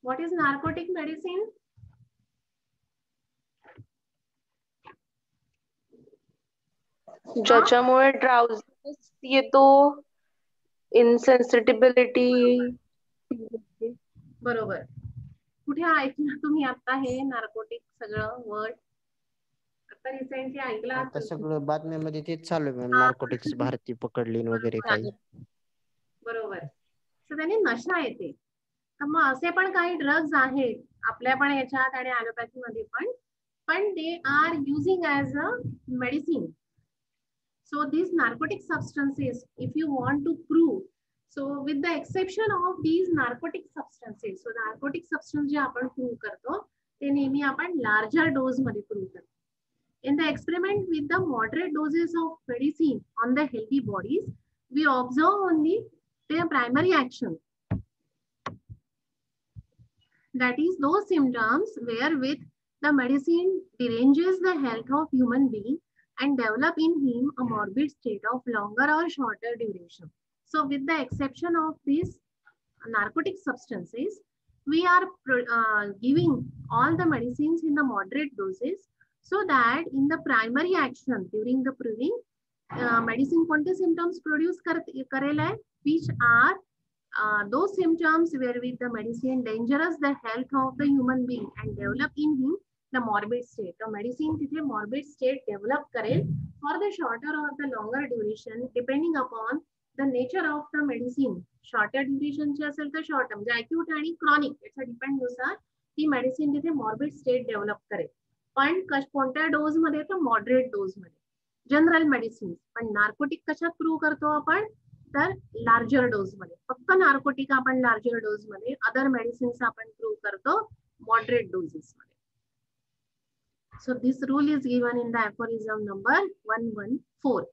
What is narcotic medicine? ज्याच्यामुळे ड्राउझीनेस येतो, इनसेन्सिटिबिलिटी. बरोबर. कुठे ऐकलं तुम्ही आता हे नार्कोटिक सगळं वर्ड? आता रिसेंटली ऐकलं आता असेल. सगळं बातम्यामध्ये तेच चालू आहे मॅम, हा. नार्कोटिक्स भारती पकडली वगैरे काही. बरोबर. तर त्याने नशा येते. तर मग असे पण काही ड्रग्ज आहेत आपल्या पण याच्यात आणि ॲलोपॅथी मध्ये पण they are using as a medicine. So these narcotic substances, if you want to prove, so with the exception of these narcotic substances, so narcotic substance जे आपण prove करतो ते नेहमी आपण larger dose मध्ये prove करतो. In the experiment with the moderate doses of medicine on the healthy bodies, we observe only their primary action. That is those symptoms wherewith the medicine deranges the health of human being and develop in him a morbid state of longer or shorter duration. So with the exception of these narcotic substances, we are giving all the medicines in the moderate doses so that in the primary action during the proving, medicine कोणते symptoms produce करेल आहे, which are those symptoms wherewith the medicine dangerous the health of the human being and develop in him the morbid state. The medicine तिथे morbid state develop करेल for the shorter or the longer duration depending upon the nature of the medicine. Shorter duration ची असेल तर short म्हणजे acute आणि chronic याच्या depend नुसार ती मेडिसिन तिथे morbid state develop करेल. पण कोणत्या डोज मध्ये तर मॉडरेट डोज मध्ये. जनरल मेडिसिन पण नार्कोटिक कशात प्रूव्ह करतो आपण तर लार्जर डोज मध्ये. फक्त नार्कोटिक आपण लार्जर डोज मध्ये, अदर मेडिसिन्स आपण प्रूव्ह करतो मॉडरेट डोजेस मध्ये. So this rule is given in the aphorism number 114.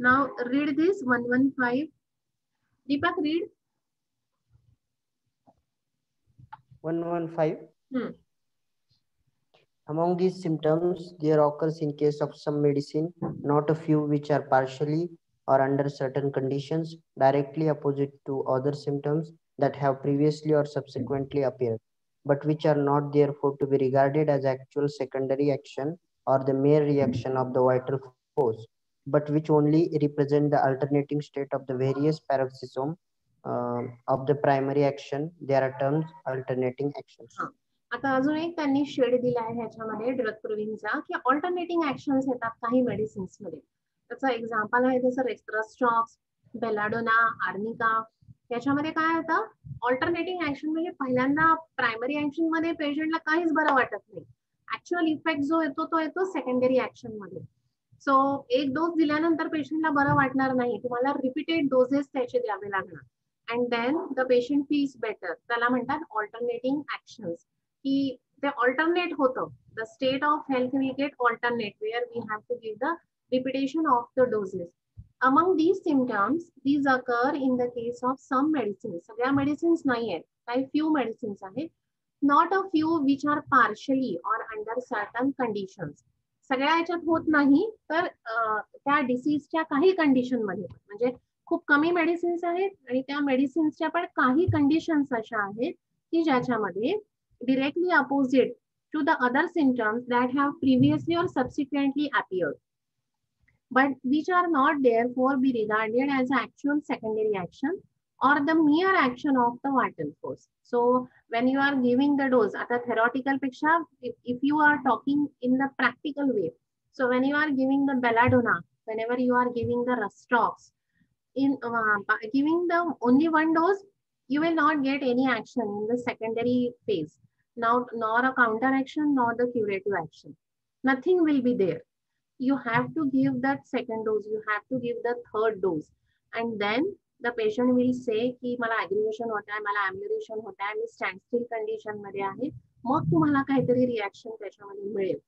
Now read this 115. Deepak, read. 115. Among these symptoms, there occurs in case of some medicine, not a few which are partially or under certain conditions directly opposite to other symptoms that have previously or subsequently appeared, but which are not therefore to be regarded as actual secondary action or the mere reaction of the vital force, but which only represent the alternating state of the various paroxysm of the primary action. They are termed alternating actions. आता अजून एक त्यांनी shade दिला आहे ह्याच्यामध्ये drug प्रोव्हिंगचा की alternating actions येतात काही मेडिसिन्स मध्ये. त्याचं एक्झाम्पल आहे जसं रेस्ट्रॉक्स, बेलाडोना, आर्निका. याच्यामध्ये काय होतं, ऑल्टरनेटिंग ऍक्शन म्हणजे पहिल्यांदा प्रायमरी ऍक्शन मध्ये पेशंटला काहीच बरं वाटत नाही. ऍक्च्युअल इफेक्ट जो येतो तो येतो सेकंडरी ऍक्शन मध्ये. सो एक डोस दिल्यानंतर पेशंटला बरं वाटणार नाही, तुम्हाला रिपीटेड डोसेस त्याचे द्यावे लागणार. And then the patient feels better. त्याला म्हणतात ऑल्टरनेटिंग ऍक्शन्स. की ते ऑल्टरनेट होतं. The state of health will get alternate where we have to give the repetition of the doses. Among these symptoms these occur in the case of some medicine. सगळ्या medicines नाही आहेत, काही few medicines आहेत. Not a few which are partially or under certain conditions. सगळ्या याच्यात होत नाही, तर त्या डिसीजच्या काही कंडिशन मध्ये, म्हणजे खूप कमी मेडिसिन्स आहेत आणि त्या मेडिसिन्सच्या पण काही कंडिशन्स अशा आहेत की ज्याच्यामध्ये directly opposite to the other symptoms that have previously or subsequently appeared, but which are not therefore be regarded as actual secondary action or the mere action of the vital force. So when you are giving the dose, at a theoretical picture, if you are talking in the practical way, so when you are giving the belladonna, whenever you are giving the Restrox, in giving the only one dose, you will not get any action in the secondary phase. Now, nor a counter action, nor the curative action. Nothing will be there. You have to give that second dose. You have to give the third dose. And then the patient will say की मला aggravation होत आहे, मला amelioration होत आहे, मी standstill condition मध्ये आहे. मग तुम्हाला काहीतरी reaction त्याच्यामध्ये मिळेल.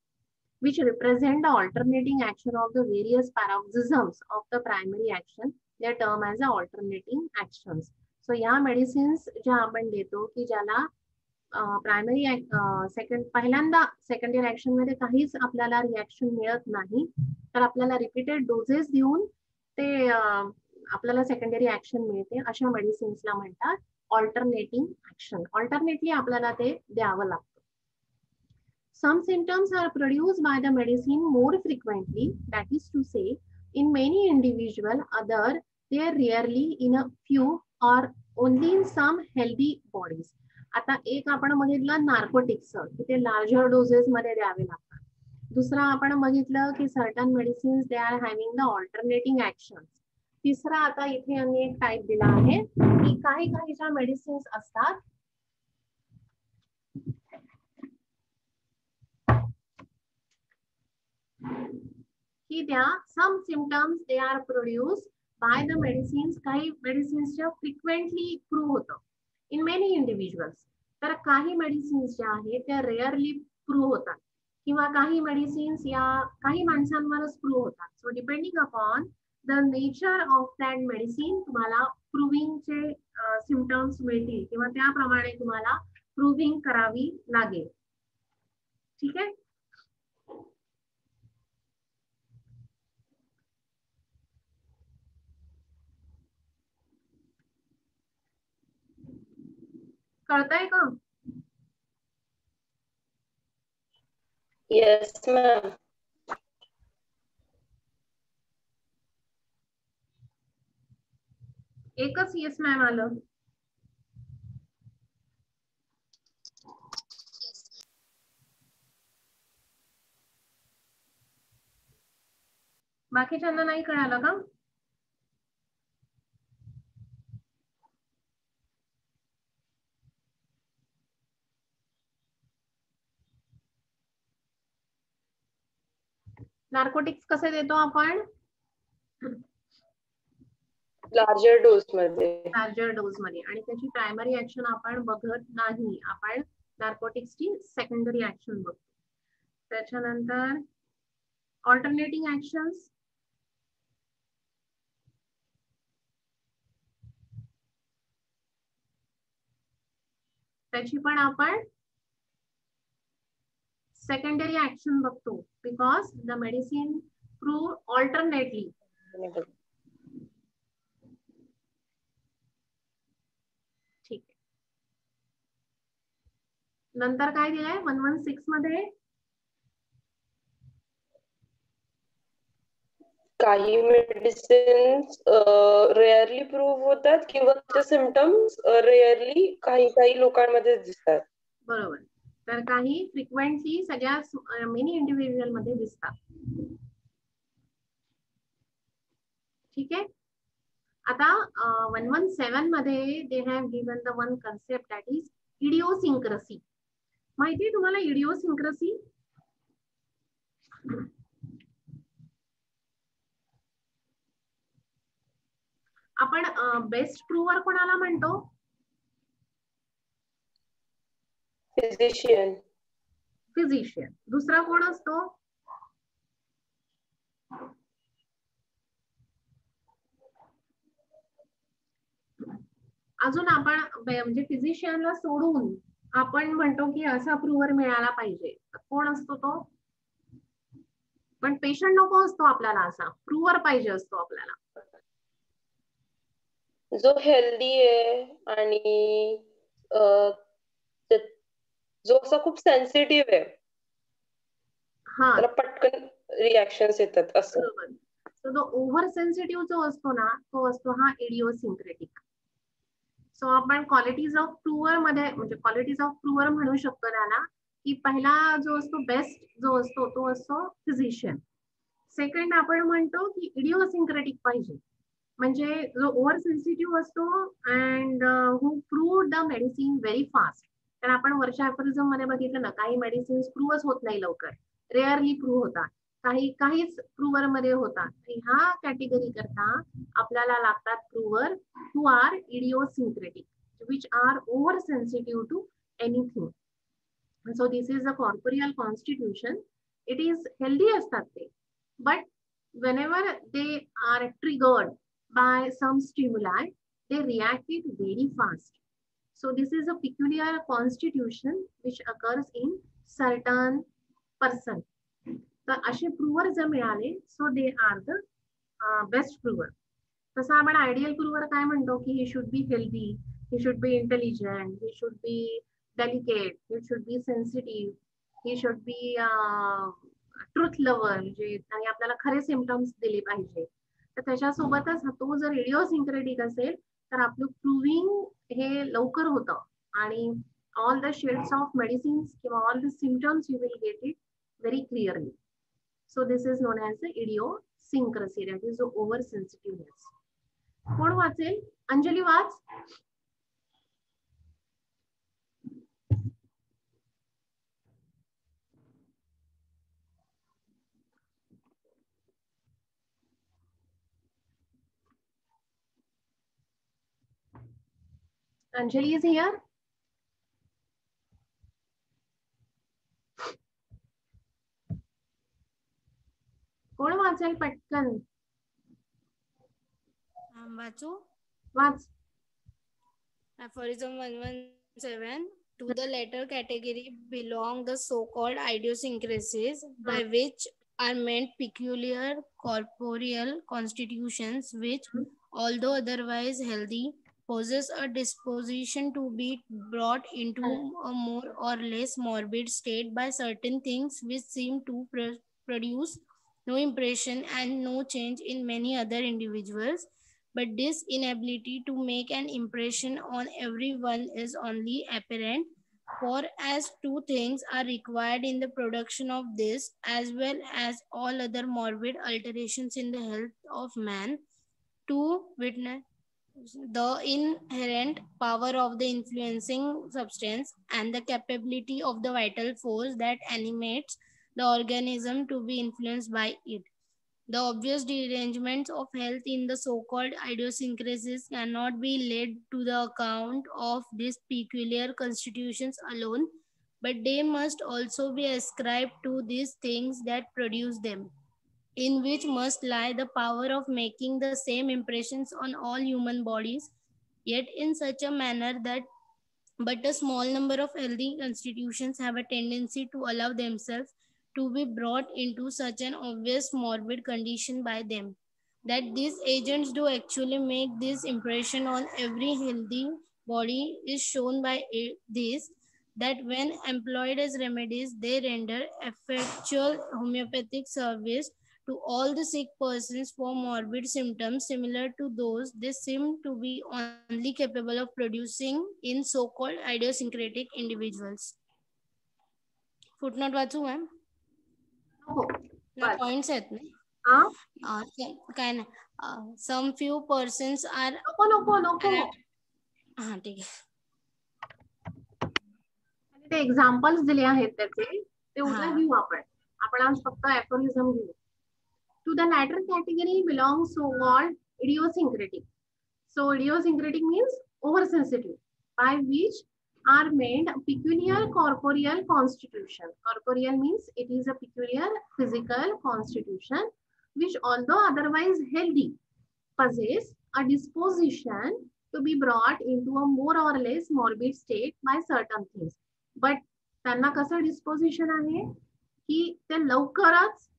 Which represent the alternating action of the various paroxysms of the primary action. They are termed as the alternating actions. So या medicines ज्या आपण देतो की ज्याला प्रायमरी पहिल्यांदा सेकंडरी ऍक्शन मध्ये काहीच आपल्याला रिॲक्शन मिळत नाही, तर आपल्याला रिपीटेड डोसेस देऊन ते आपल्याला सेकंडरी ऍक्शन मिळते. अशा मेडिसिन्सला म्हणतात ऑल्टरनेटिंग ऍक्शन. ऑल्टरनेटली आपल्याला ते द्यावं लागतं. Some symptoms are produced by the medicine more frequently, that is to say, in many individual, other they are rarely in a few or only in some healthy bodies. आता एक आपण बघितलं narcotics की ते लार्जर डोसेस मध्ये द्यावे लागतात. दुसरा आपण बघितलं की certain medicines they are having the alternating action. तिसरा आता इथे आम्ही एक टाईप दिला आहे की काही काही ज्या मेडिसिन्स असतात की त्या some symptoms they are produced by the medicines. काही मेडिसिन्सच्या फ्रिक्वेंटली प्रूव्ह होतं इन मेनी इंडिव्हिज्युअल्स. तर काही मेडिसिन्स ज्या आहेत त्या रेअरली प्रूव्ह होतात किंवा काही मेडिसिन्स या काही माणसांवरच प्रूव्ह होतात. So depending upon the nature of that medicine तुम्हाला प्रूव्हिंगचे सिम्पटम्स मिळतील किंवा त्याप्रमाणे तुम्हाला प्रूव्हिंग करावी लागेल. ठीक आहे. कळतंय का? Yes, ma'am. एकच येस मॅम आलं. बाकीच्यांना नाही कळालं का? नार्कोटिक्स कसे देतो आपण? लार्जर डोस मध्ये. लार्जर डोस मध्ये. आणि त्याची प्रायमरी ऍक्शन आपण बघत नाही, आपण नार्कोटिक्सची सेकंडरी ऍक्शन बघतो. त्याच्यानंतर ऑल्टरनेटिंग ऍक्शन्स. त्याची पण आपण सेकंडरी ऍक्शन बघतो, because the medicine prove alternately. ठीक आहे. नंतर काय दिलंय 116 मध्ये? काही मेडिसिन्स रेअरली प्रूव्ह होतात किंवा त्याचे सिम्पटम्स रेअरली काही लोकांमध्ये दिसतात. बरोबर. तर काही फ्रिक्वेंटली सगळ्या मेनी इंडिव्हिज्युअल मध्ये दिसतात. ठीक आहे. आता 117 मध्ये they have given the one concept that is idiosyncrasy. माहिती तुम्हाला इडिओसिंक्रसी? आपण बेस्ट प्रूव्हर कोणाला म्हणतो? फिजिशियन. फिजिशियन. दुसरा कोण असतो? अजून आपण म्हणजे फिजिशियनला सोडून आपण म्हणतो की असा प्रूव्हर मिळाला पाहिजे, कोण असतो तो? पण पेशंट नको असतो आपल्याला, असा प्रूव्हर पाहिजे असतो आपल्याला. जो हेल्दी आहे आणि जो असा खूप सेन्सिटिव्ह आहे, हा, त्याला पटकन रिॲक्शन्स येतात असं. बरोबर. सो तो ओव्हर सेन्सिटिव्ह जो असतो ना, तो असतो हा इडिओसिंक्रेटिक. सो आपण क्वालिटीज ऑफ प्रूव्हर मध्ये, म्हणजे क्वालिटीज ऑफ प्रूव्हर म्हणू शकतो त्याला, की पहिला जो असतो बेस्ट जो असतो तो असतो फिजिशियन. सेकंड आपण म्हणतो की इडिओसिंक्रेटिक पाहिजे, म्हणजे जो ओव्हर सेन्सिटिव्ह असतो and who prove the medicine very fast. तर आपण वर्षा ऍफरिझम मध्ये बघितलं ना, काही मेडिसिन्स प्रूव्हच होत नाही लवकर, रेअरली प्रूव्ह होतात, काहीच प्रूव्हर मध्ये होतात. ह्या कॅटेगरी करता आपल्याला लागतात प्रूव्हर who are idiosyncratic, which are oversensitive to anything. So this is the corporeal constitution. It is healthy astat te, but whenever they are triggered by some stimuli, they react it very fast. So this is a peculiar constitution which occurs in certain person. तर असे prover जर मिळाले, so they are the best prover. तसं आपण ideal prover काय म्हणतो की he should be healthy, he should be intelligent, he should be delicate, he should be sensitive, he should be truth lover, म्हणजे आणि आपल्याला खरे सिम्पटम्स दिले पाहिजे. तर त्याच्यासोबतच तो जर इडिओसिंक्रेटिक असेल तर आपलं प्रूव्हिंग हे लवकर होतं आणि all the shades of medicines किंवा all the symptoms you will get it very clearly. So this is known as the idiosyncrasy, that is the oversensitiveness. कोण वाचेल? अंजली वाच. Anjali is here. कोण वाचेल पटकन? वाचू? वाच. Aphorism 117. To the latter category belong the so-called idiosyncrasies, by which are meant peculiar corporeal constitutions which, although otherwise healthy, possess a disposition to be brought into a more or less morbid state by certain things which seem to produce no impression and no change in many other individuals. But this inability to make an impression on everyone is only apparent, for as two things are required in the production of this, as well as all other morbid alterations in the health of man, to witness the inherent power of the influencing substance and the capability of the vital force that animates the organism to be influenced by it. The obvious derangements of health in the so-called idiosyncrasies cannot be laid to the account of these peculiar constitutions alone, but they must also be ascribed to these things that produce them, in which must lie the power of making the same impressions on all human bodies, yet in such a manner that but a small number of healthy constitutions have a tendency to allow themselves to be brought into such an obvious morbid condition by them, that these agents do actually make this impression on every healthy body is shown by this, that when employed as remedies, they render effectual homeopathic service to all the sick persons for morbid symptoms similar to those they seem to be only capable of producing in so-called idiosyncratic individuals. Footnote वाचू ma'am? नको. ना बस. Points आहेत ना? हा? काय नाही. Some few persons are नको. हा ठीक आहे. ते एक्झाम्पल्स दिले आहेत त्याचे, ते उद्या हा. घेऊ आपण. आपण आज फक्त ऍफोरिझम घेऊ. To the latter category belongs so-called idiosyncratic. So idiosyncratic means oversensitive, by which are made peculiar corporeal constitution. Corporeal means it is a peculiar physical constitution which, although otherwise healthy, possess a disposition to be brought into a more or less morbid state by certain things. But त्यांना कसं disposition आहे की ते लवकरच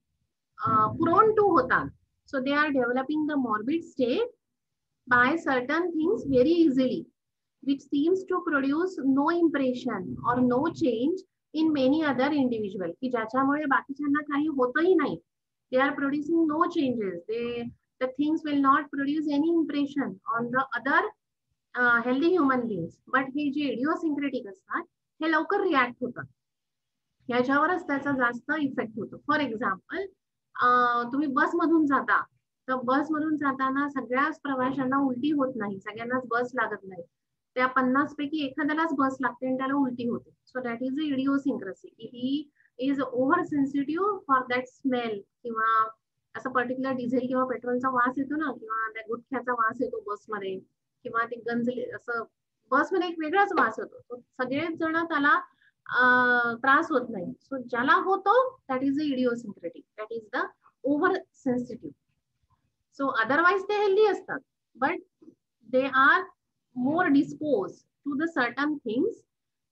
prone to होतात. So they are developing the morbid state by certain things very easily, which seems to produce no impression or no change in many other individual. की ज्याच्यामुळे बाकीच्यांना काही होतही नाही. They are producing no changes. The things will not produce any impression on the other healthy human beings. But हे जे idiosyncratic असतात, हे लवकर रिॲक्ट होतात. याच्यावरच त्याचा जास्त इफेक्ट होतो. फॉर एक्झाम्पल, तुम्ही बसमधून जाता, तर बसमधून जाताना सगळ्याच प्रवाशांना उलटी होत नाही, सगळ्यांनाच बस लागत नाही. त्या 50 पैकी एखाद्यालाच बस लागते आणि त्याला उलटी होते. So that is a idiosyncrasy. He is over sensitive for that smell, किंवा असं पर्टिक्युलर डिझेल किंवा पेट्रोलचा वास येतो ना, किंवा त्या गुटख्याचा वास येतो बसमध्ये, किंवा ते गंजले असं बसमध्ये एक वेगळाच वास येतो. सगळेच जण त्याला त्रास होत नाही. सो ज्याला होतो that is the idiosyncratic, that is the over sensitive. So otherwise ते हेल्दी असतात, but they are more dispose to the certain things.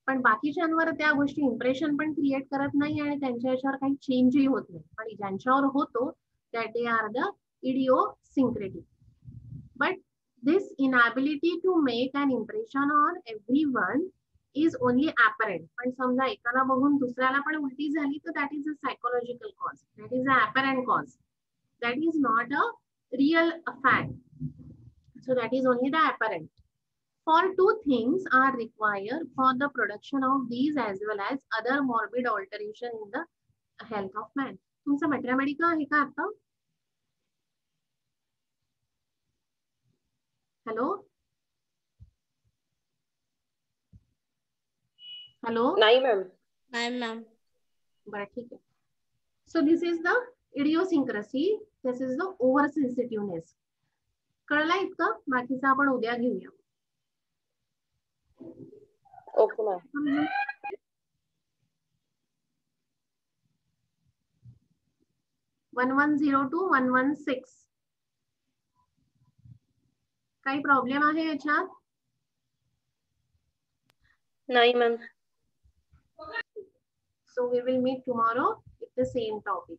पण बाकीच्यांवर त्या गोष्टी इम्प्रेशन पण क्रिएट करत नाही आणि त्यांच्या याच्यावर काही चेंजही होत नाही. पण ज्यांच्यावर होतो that they are the idiosyncratic. But this inability to make an impression on everyone is only apparent. पण समजा एकाला बघून दुसऱ्याला पण उलटी झाली तर that is a psychological cause, that is an apparent cause, that is not a real fact. So that is only the apparent. For two things are required for the production of these as well as other morbid alteration in the health of man. तुमचं मॅट्रेमॅटिका आहे का आता? Hello hello. नाही ma'am. नाही ma'am. बरं ठीक आहे. So this is the idiosyncrasy, this is the over sensitiveness. कळला इतकं? बाकीचं आपण उद्या घेऊया. Okay ma'am. 1102 116. काही प्रॉब्लेम आहे याच्यात? नाही ma'am. So we will meet tomorrow with the same topic.